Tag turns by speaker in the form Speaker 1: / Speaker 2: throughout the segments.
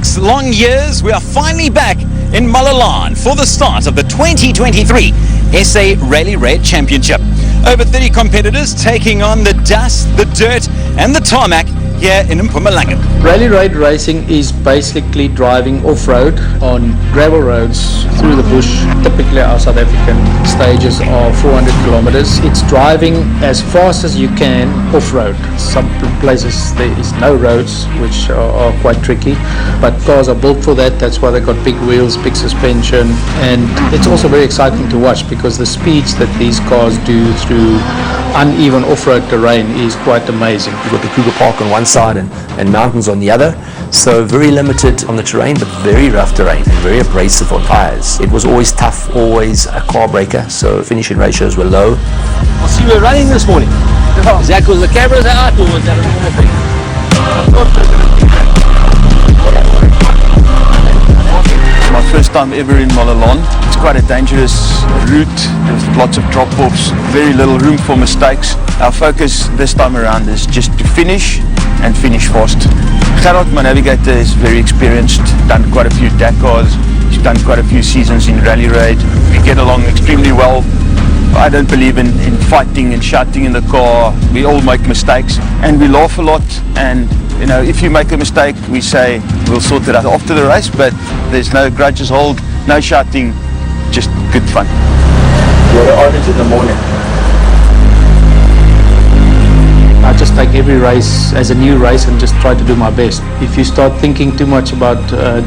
Speaker 1: 6 long years, we are finally back in Malalan for the start of the 2023 SA Rally Raid Championship. Over 30 competitors taking on the dust, the dirt and the tarmac here in Mpumalanga.
Speaker 2: Rally Raid racing is basically driving off-road on gravel roads through the bush. Typically our South African stages are 400 kilometers. It's driving as fast as you can off-road. Some places there is no roads, which are quite tricky, but cars are built for that. That's why they've got big wheels, big suspension, and it's also very exciting to watch because the speeds that these cars do through uneven off-road terrain is quite amazing.
Speaker 3: You've got the Kruger Park on one side and mountains on the other, so very limited on the terrain but very rough terrain and very abrasive on tyres. It was always tough, always a car breaker, so finishing ratios were low.
Speaker 4: I see we're running this morning. Is that because the cameras are out or was that a normal thing?
Speaker 5: My first time ever in Malalan. It's quite a dangerous route with lots of drop-offs, very little room for mistakes. Our focus this time around is just to finish and finish fast. Gerard, my navigator, is very experienced, done quite a few Dakars, he's done quite a few seasons in Rally Raid. We get along extremely well. I don't believe in fighting and shouting in the car. We all make mistakes and we laugh a lot, and you know, if you make a mistake, we say we'll sort it out after the race, but there's no grudges hold, no shouting, just good fun.
Speaker 3: You're orange in the morning.
Speaker 2: I just take every race as a new race and just try to do my best. If you start thinking too much about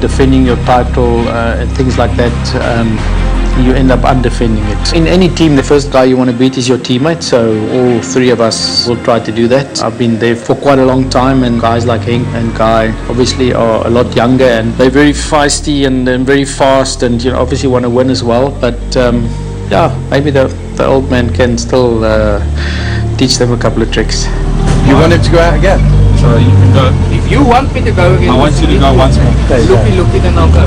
Speaker 2: defending your title and things like that, you end up undefending it. In any team, the first guy you want to beat is your teammate, so all three of us will try to do that. I've been there for quite a long time, and guys like Henk and Guy obviously are a lot younger and they're very feisty and very fast, and you know, obviously want to win as well, but yeah, maybe the old man can still teach them a couple of tricks.
Speaker 6: You want him to go out again?
Speaker 4: So you can go. If you want me to go again,
Speaker 6: I want you to go once more.
Speaker 4: Look it and I'll go.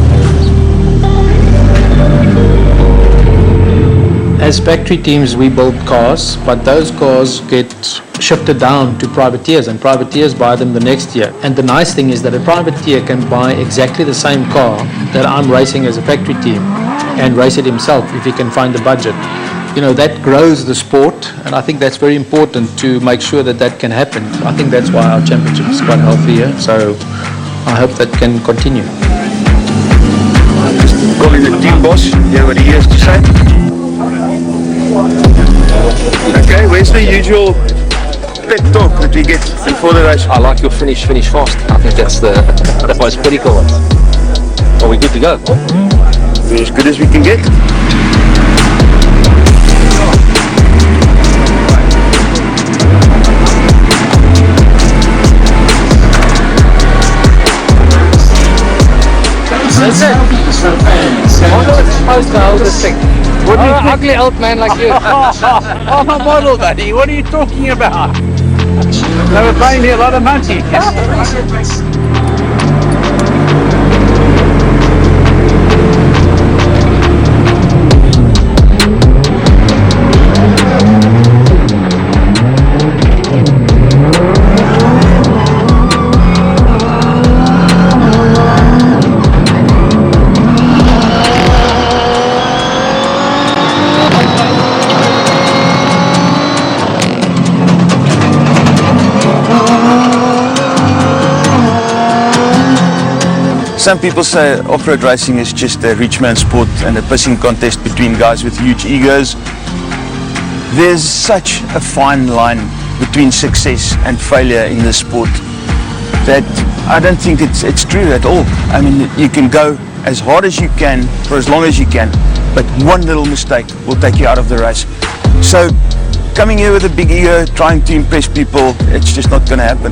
Speaker 2: As factory teams, we build cars, but those cars get shifted down to privateers, and privateers buy them the next year. And the nice thing is that a privateer can buy exactly the same car that I'm racing as a factory team and race it himself if he can find the budget. You know, that grows the sport, and I think that's very important to make sure that that can happen. I think that's why our championship is quite healthy here, so I hope that can continue.
Speaker 5: Calling the team boss, hear what he has to say. Okay, where's the usual pep talk that we get before the race?
Speaker 4: I like your finish fast. I think that's the most critical one. Are we good to go?
Speaker 5: We're as good as we can get.
Speaker 4: I'm not supposed to hold this thing. What do you think? Ugly old man like you.
Speaker 6: I'm a model, buddy. What are you talking about? They were paying me a lot of money.
Speaker 5: Some people say off-road racing is just a rich man's sport and a pissing contest between guys with huge egos. There's such a fine line between success and failure in this sport that I don't think it's true at all. I mean, you can go as hard as you can for as long as you can, but one little mistake will take you out of the race. So coming here with a big ego, trying to impress people, it's just not going to happen.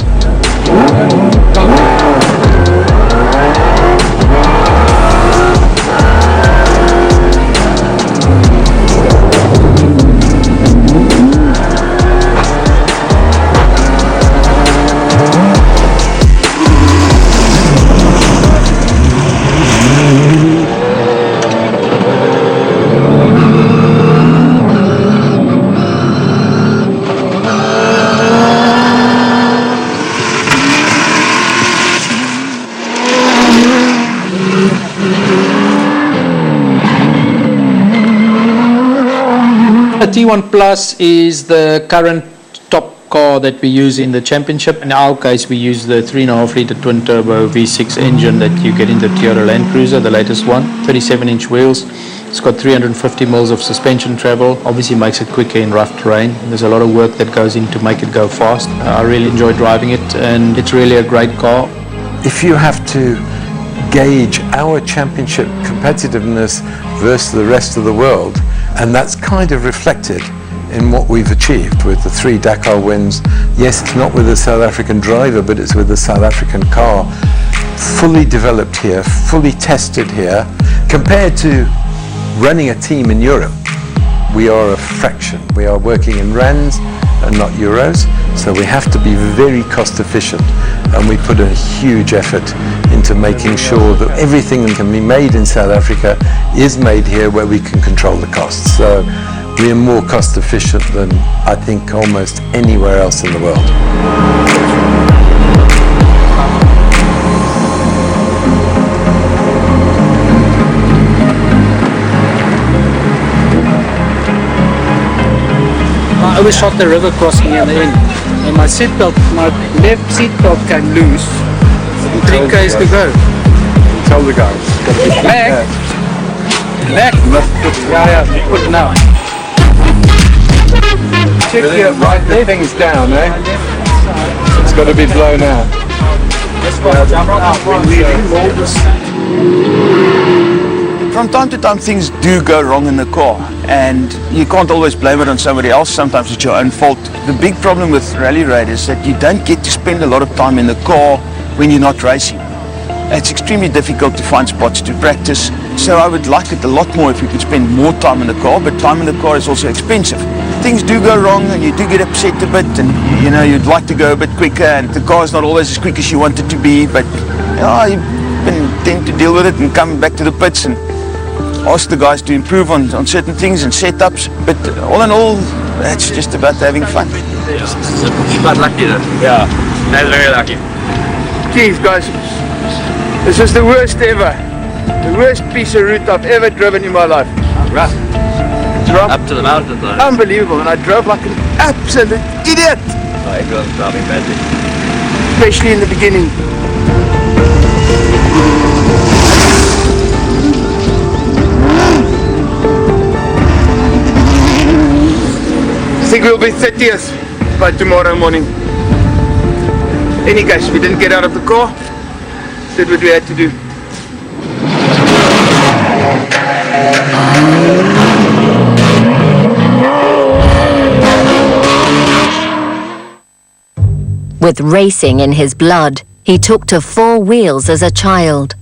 Speaker 2: The T1 Plus is the current top car that we use in the championship. In our case, we use the 3.5 litre twin turbo V6 engine that you get in the Toyota Land Cruiser, the latest one. 37-inch wheels. It's got 350 mils of suspension travel. Obviously makes it quicker in rough terrain. There's a lot of work that goes in to make it go fast. I really enjoy driving it, and it's really a great car.
Speaker 7: If you have to gauge our championship competitiveness versus the rest of the world, and that's kind of reflected in what we've achieved with the 3 Dakar wins. Yes, it's not with a South African driver, but it's with a South African car, fully developed here, fully tested here, compared to running a team in Europe. We are a fraction. We are working in rands and not euros, so we have to be very cost efficient, and we put a huge effort into making sure that everything that can be made in South Africa is made here where we can control the costs. So we are more cost efficient than I think almost anywhere else in the world.
Speaker 2: I always shot the river crossing near the end, and my seatbelt, my left seatbelt came loose. 3 k's to go.
Speaker 6: Tell the guys.
Speaker 2: Back. Back. Yeah, put it now.
Speaker 6: Check here, write the things down, eh? It's got to be blown out.
Speaker 5: From time to time things do go wrong in the car, and you can't always blame it on somebody else. Sometimes it's your own fault. The big problem with rally raid is that you don't get to spend a lot of time in the car when you're not racing. It's extremely difficult to find spots to practice, so I would like it a lot more if we could spend more time in the car, but time in the car is also expensive. Things do go wrong and you do get upset a bit, and you know, you'd like to go a bit quicker, and the car is not always as quick as you want it to be, but you tend to deal with it and come back to the pits and ask the guys to improve on certain things and setups, but all in all, it's just about having fun.
Speaker 4: But lucky though. Yeah, that's very lucky.
Speaker 6: Jeez, guys, this is the worst ever. The worst piece of route I've ever driven in my life.
Speaker 4: Rough.
Speaker 6: It's rough.
Speaker 4: Up to the mountain though.
Speaker 6: Unbelievable, and I drove like an absolute idiot.
Speaker 4: Everyone's driving badly.
Speaker 6: Especially in the beginning. I think we'll be 30th by tomorrow morning. Any case, we didn't get out of the car, did what we had to do.
Speaker 8: With racing in his blood, he took to 4 wheels as a child.